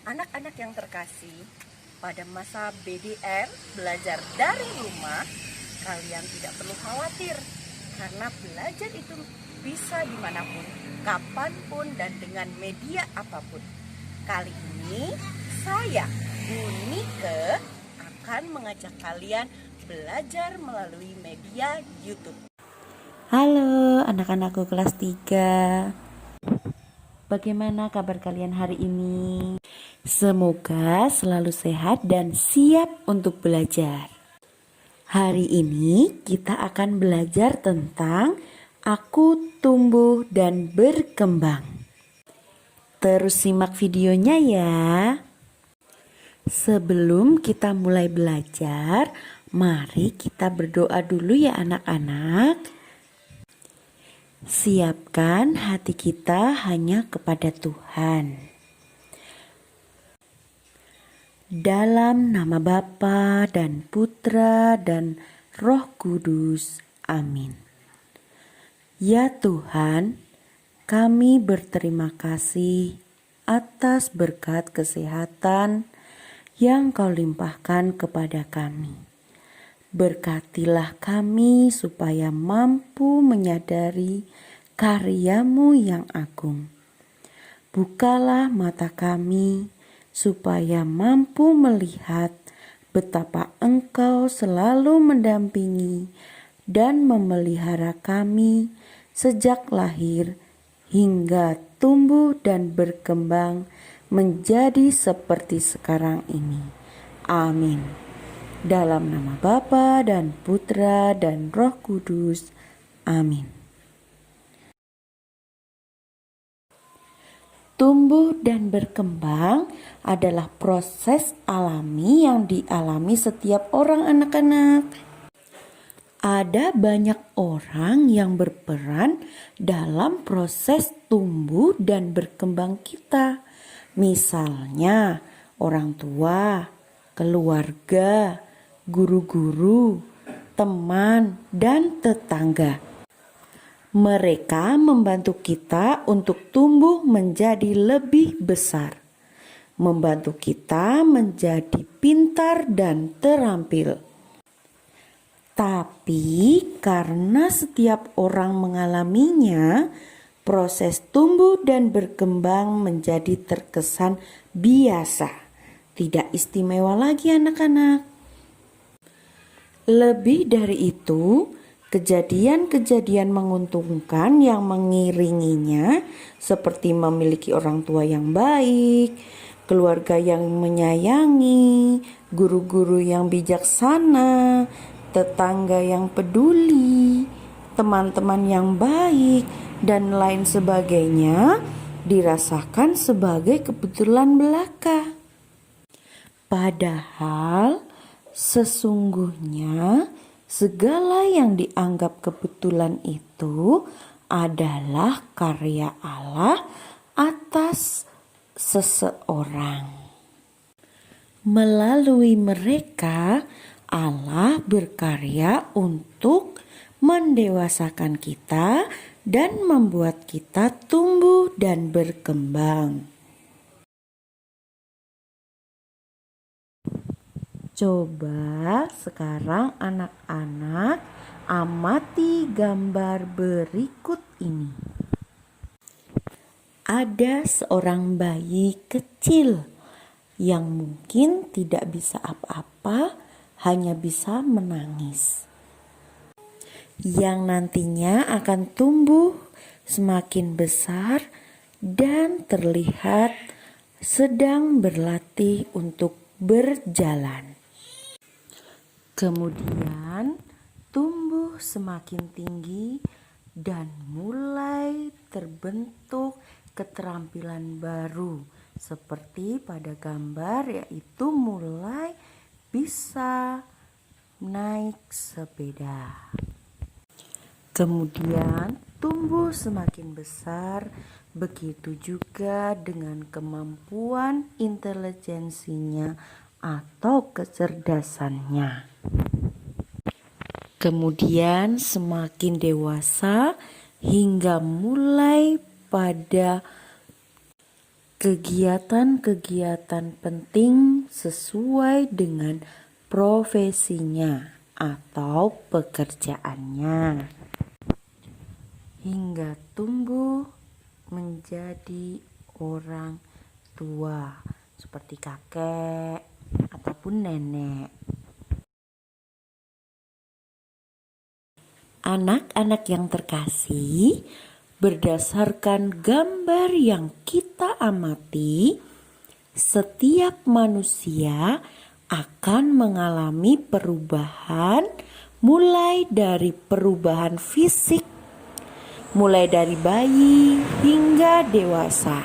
Anak-anak yang terkasih, pada masa BDR belajar dari rumah, kalian tidak perlu khawatir karena belajar itu bisa dimanapun, kapanpun, dan dengan media apapun. Kali ini saya, Bu Nike, akan mengajak kalian belajar melalui media YouTube. Halo anak-anakku kelas 3. Bagaimana kabar kalian hari ini? Semoga selalu sehat dan siap untuk belajar. Hari ini kita akan belajar tentang aku tumbuh dan berkembang. Terus simak videonya ya. Sebelum kita mulai belajar, mari kita berdoa dulu ya anak-anak. Siapkan hati kita hanya kepada Tuhan. Dalam nama Bapa dan Putra dan Roh Kudus. Amin. Ya Tuhan, kami berterima kasih atas berkat kesehatan yang Kau limpahkan kepada kami. Berkatilah kami supaya mampu menyadari karya-Mu yang agung. Bukalah mata kami supaya mampu melihat betapa Engkau selalu mendampingi dan memelihara kami sejak lahir hingga tumbuh dan berkembang menjadi seperti sekarang ini. Amin. Dalam nama Bapa dan Putra dan Roh Kudus. Amin. Tumbuh dan berkembang adalah proses alami yang dialami setiap orang anak-anak. Ada banyak orang yang berperan dalam proses tumbuh dan berkembang kita. Misalnya orang tua, keluarga, guru-guru, teman, dan tetangga. Mereka membantu kita untuk tumbuh menjadi lebih besar, membantu kita menjadi pintar dan terampil. Tapi karena setiap orang mengalaminya, proses tumbuh dan berkembang menjadi terkesan biasa, tidak istimewa lagi anak-anak. Lebih dari itu, kejadian-kejadian menguntungkan yang mengiringinya seperti memiliki orang tua yang baik, keluarga yang menyayangi, guru-guru yang bijaksana, tetangga yang peduli, teman-teman yang baik, dan lain sebagainya dirasakan sebagai kebetulan belaka. Padahal sesungguhnya segala yang dianggap kebetulan itu adalah karya Allah atas seseorang. Melalui mereka, Allah berkarya untuk mendewasakan kita dan membuat kita tumbuh dan berkembang. Coba sekarang anak-anak amati gambar berikut ini. Ada seorang bayi kecil yang mungkin tidak bisa apa-apa, hanya bisa menangis. Yang nantinya akan tumbuh semakin besar dan terlihat sedang berlatih untuk berjalan. Kemudian tumbuh semakin tinggi dan mulai terbentuk keterampilan baru seperti pada gambar, yaitu mulai bisa naik sepeda. Kemudian tumbuh semakin besar, begitu juga dengan kemampuan intelijensinya atau kecerdasannya. Kemudian semakin dewasa hingga mulai pada kegiatan-kegiatan penting sesuai dengan profesinya atau pekerjaannya, hingga tumbuh menjadi orang tua seperti kakek ataupun nenek. Anak-anak yang terkasih, berdasarkan gambar yang kita amati, setiap manusia akan mengalami perubahan, mulai dari perubahan fisik, mulai dari bayi hingga dewasa.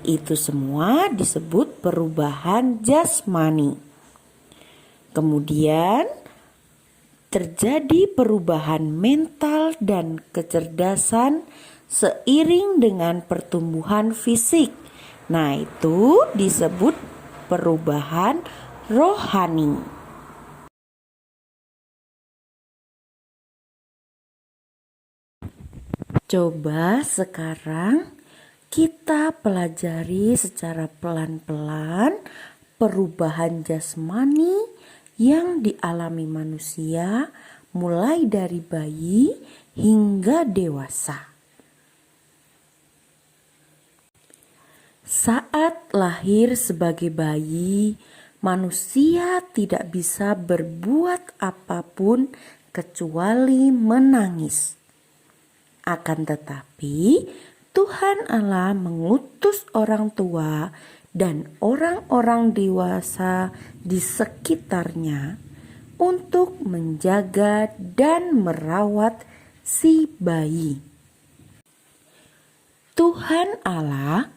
Itu semua disebut perubahan jasmani. Kemudian terjadi perubahan mental dan kecerdasan seiring dengan pertumbuhan fisik. Nah, itu disebut perubahan rohani. Coba sekarang kita pelajari secara pelan-pelan perubahan jasmani yang dialami manusia mulai dari bayi hingga dewasa. Saat lahir sebagai bayi, manusia tidak bisa berbuat apapun kecuali menangis. Akan tetapi, Tuhan Allah mengutus orang tua dan orang-orang dewasa di sekitarnya untuk menjaga dan merawat si bayi. Tuhan Allah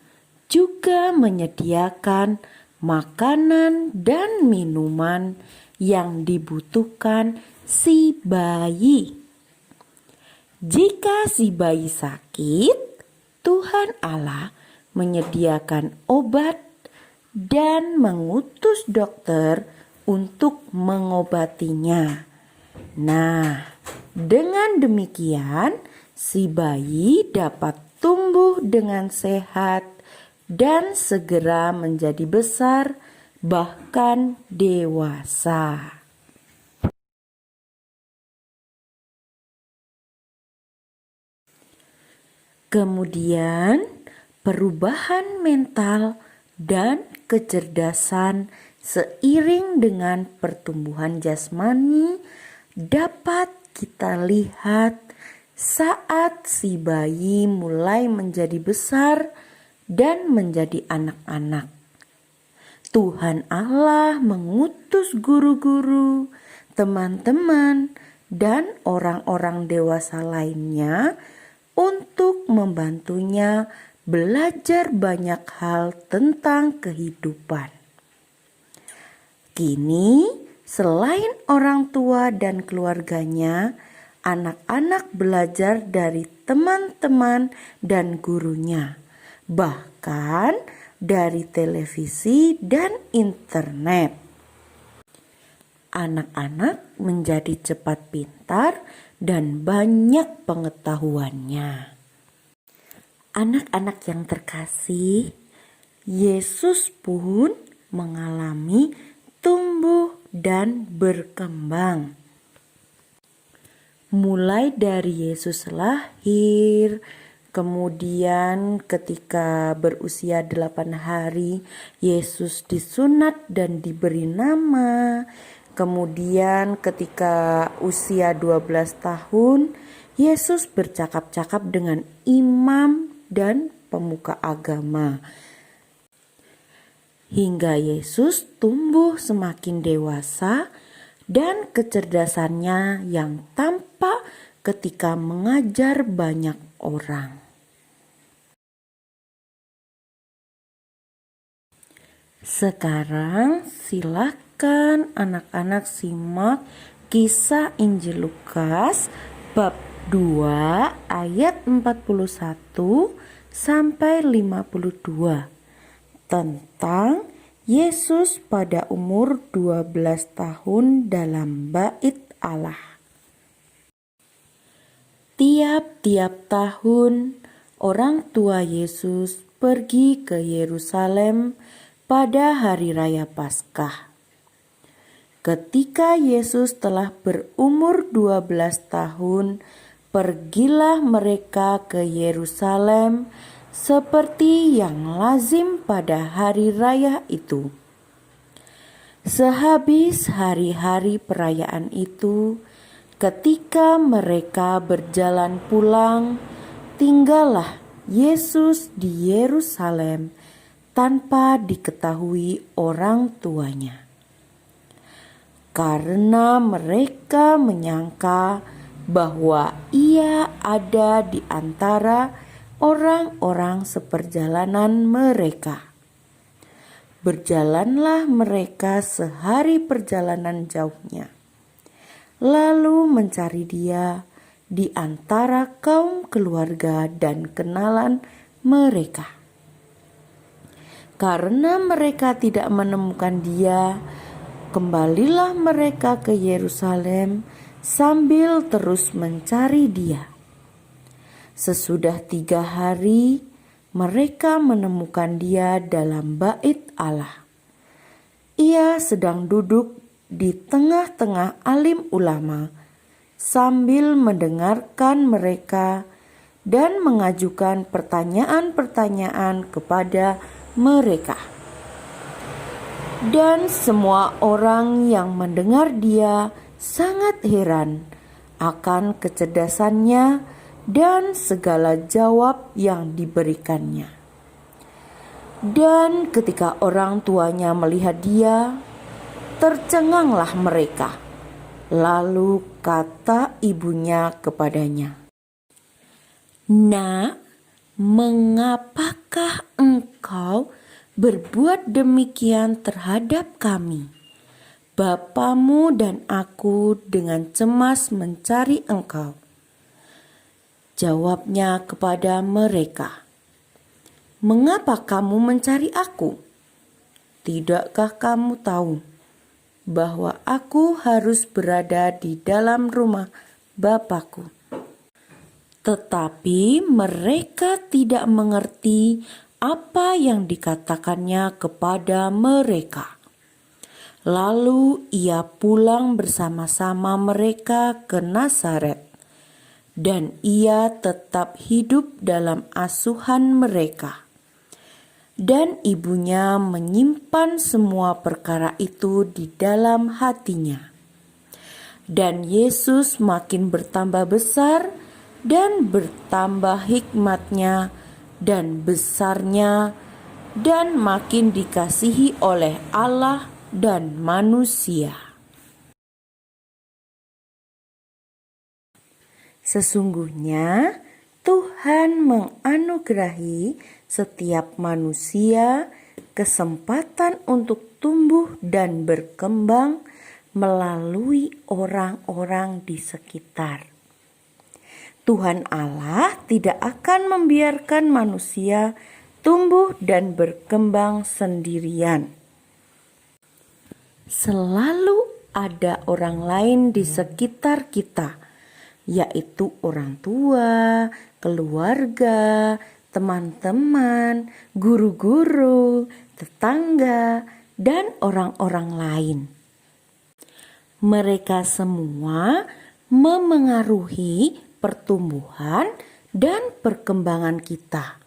juga menyediakan makanan dan minuman yang dibutuhkan si bayi. Jika si bayi sakit, Tuhan Allah menyediakan obat dan mengutus dokter untuk mengobatinya. Nah, dengan demikian si bayi dapat tumbuh dengan sehat dan segera menjadi besar, bahkan dewasa. Kemudian perubahan mental dan kecerdasan seiring dengan pertumbuhan jasmani dapat kita lihat saat si bayi mulai menjadi besar dan menjadi anak-anak. Tuhan Allah mengutus guru-guru, teman-teman, dan orang-orang dewasa lainnya untuk membantunya belajar banyak hal tentang kehidupan. Kini, selain orang tua dan keluarganya, anak-anak belajar dari teman-teman dan gurunya, bahkan dari televisi dan internet. Anak-anak menjadi cepat pintar dan banyak pengetahuannya. Anak-anak yang terkasih, Yesus pun mengalami tumbuh dan berkembang. Mulai dari Yesus lahir, kemudian ketika berusia 8 hari, Yesus disunat dan diberi nama. Kemudian ketika usia 12 tahun, Yesus bercakap-cakap dengan imam dan pemuka agama. Hingga Yesus tumbuh semakin dewasa dan kecerdasannya yang tampak ketika mengajar banyak orang. Sekarang silakan anak-anak simak kisah Injil Lukas bab 2 ayat 41 sampai 52 tentang Yesus pada umur 12 tahun dalam bait Allah. Tiap-tiap tahun orang tua Yesus pergi ke Yerusalem pada hari raya Paskah. Ketika Yesus telah berumur 12 tahun, pergilah mereka ke Yerusalem seperti yang lazim pada hari raya itu. Sehabis hari-hari perayaan itu, ketika mereka berjalan pulang, tinggallah Yesus di Yerusalem tanpa diketahui orang tuanya. Karena mereka menyangka bahwa ia ada di antara orang-orang seperjalanan mereka. Berjalanlah mereka sehari perjalanan jauhnya, lalu mencari dia di antara kaum keluarga dan kenalan mereka. Karena mereka tidak menemukan dia, kembalilah mereka ke Yerusalem sambil terus mencari dia. Sesudah 3 hari, mereka menemukan dia dalam bait Allah. Ia sedang duduk di tengah-tengah alim ulama sambil mendengarkan mereka dan mengajukan pertanyaan-pertanyaan kepada mereka. Dan semua orang yang mendengar dia sangat heran akan kecerdasannya dan segala jawab yang diberikannya. Dan ketika orang tuanya melihat dia, tercenganglah mereka. Lalu kata ibunya kepadanya, "Nak, mengapakah engkau berbuat demikian terhadap kami? Bapamu dan aku dengan cemas mencari engkau." Jawabnya kepada mereka, "Mengapa kamu mencari aku? Tidakkah kamu tahu bahwa aku harus berada di dalam rumah Bapakku?" Tetapi mereka tidak mengerti apa yang dikatakannya kepada mereka. Lalu ia pulang bersama-sama mereka ke Nazaret, dan ia tetap hidup dalam asuhan mereka. Dan ibunya menyimpan semua perkara itu di dalam hatinya. Dan Yesus makin bertambah besar dan bertambah hikmatnya dan besarnya, dan makin dikasihi oleh Allah dan manusia. Sesungguhnya Tuhan menganugerahi setiap manusia kesempatan untuk tumbuh dan berkembang melalui orang-orang di sekitar. Tuhan Allah tidak akan membiarkan manusia tumbuh dan berkembang sendirian. Selalu ada orang lain di sekitar kita, yaitu orang tua, keluarga, teman-teman, guru-guru, tetangga, dan orang-orang lain. Mereka semua memengaruhi pertumbuhan dan perkembangan kita,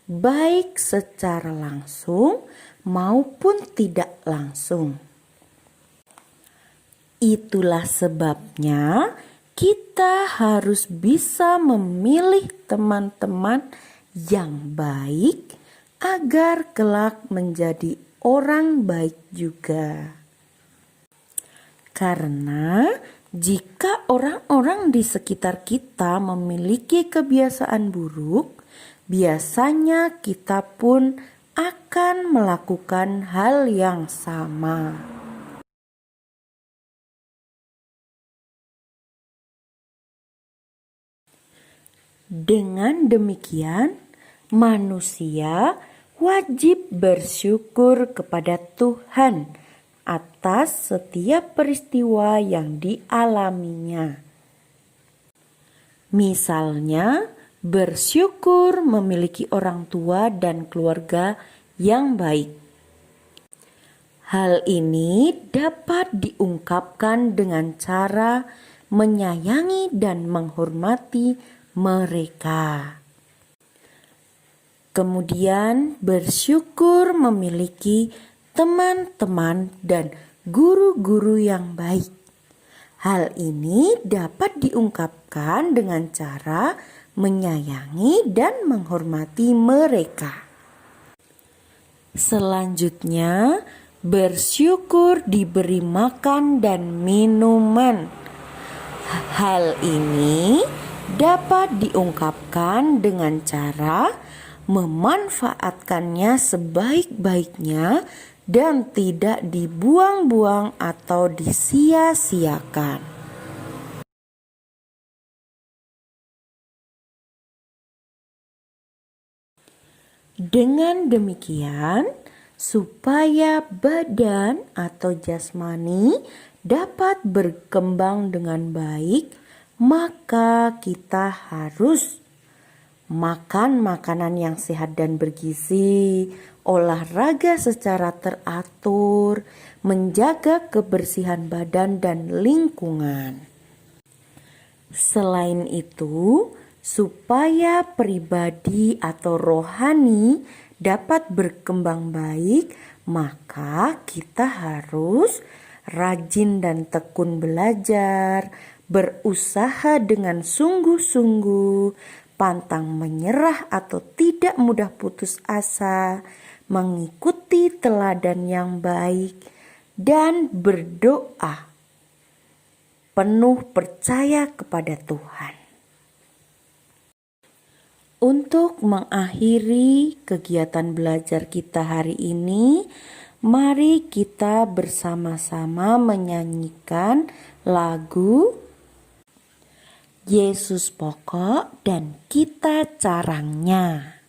baik secara langsung maupun tidak langsung. Itulah sebabnya kita harus bisa memilih teman-teman yang baik agar kelak menjadi orang baik juga. Karena jika orang-orang di sekitar kita memiliki kebiasaan buruk, biasanya kita pun akan melakukan hal yang sama. Dengan demikian, manusia wajib bersyukur kepada Tuhan atas setiap peristiwa yang dialaminya. Misalnya, bersyukur memiliki orang tua dan keluarga yang baik. Hal ini dapat diungkapkan dengan cara menyayangi dan menghormati mereka. Kemudian bersyukur memiliki teman-teman dan guru-guru yang baik. Hal ini dapat diungkapkan dengan cara menyayangi dan menghormati mereka. Selanjutnya, bersyukur diberi makan dan minuman. Hal ini dapat diungkapkan dengan cara memanfaatkannya sebaik-baiknya dan tidak dibuang-buang atau disia-siakan. Dengan demikian, supaya badan atau jasmani dapat berkembang dengan baik, maka kita harus makan makanan yang sehat dan bergizi, olahraga secara teratur, menjaga kebersihan badan dan lingkungan. Selain itu, supaya pribadi atau rohani dapat berkembang baik, maka kita harus rajin dan tekun belajar, berusaha dengan sungguh-sungguh, pantang menyerah atau tidak mudah putus asa, mengikuti teladan yang baik, dan berdoa penuh percaya kepada Tuhan. Untuk mengakhiri kegiatan belajar kita hari ini, mari kita bersama-sama menyanyikan lagu Yesus pokok dan kita carangnya.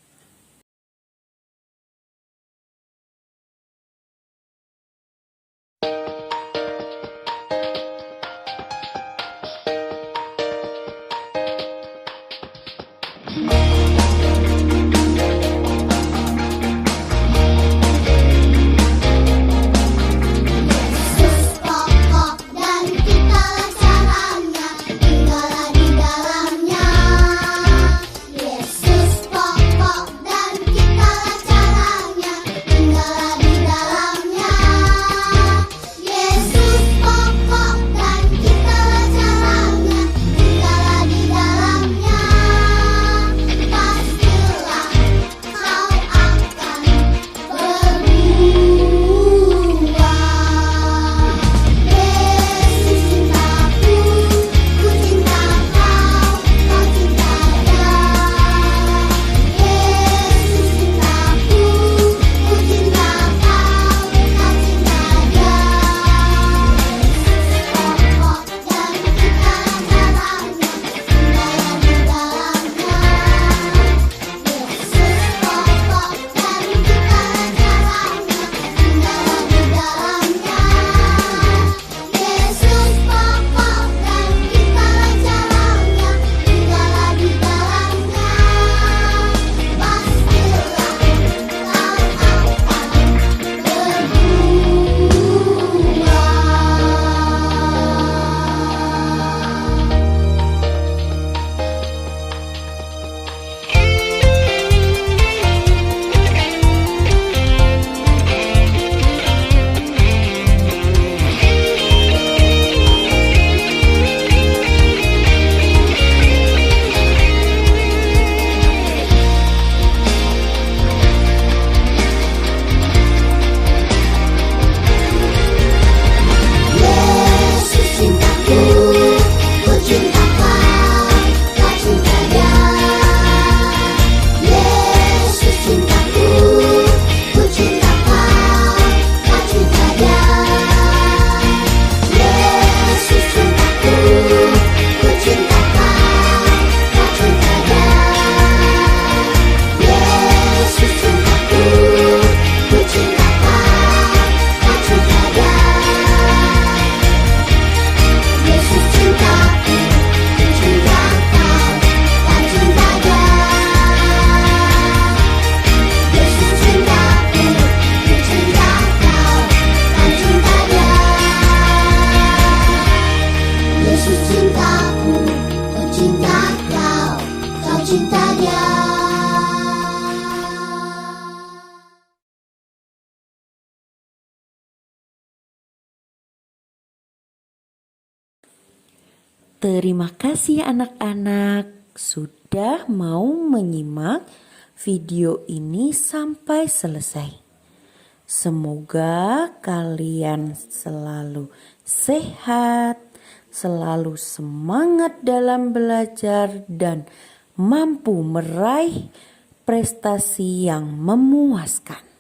Yesus pokok dan kitalah caranya, tinggallah di dalamnya. Yesus pokok Terima kasih anak-anak sudah mau menyimak video ini sampai selesai. Semoga kalian selalu sehat, selalu semangat dalam belajar dan mampu meraih prestasi yang memuaskan.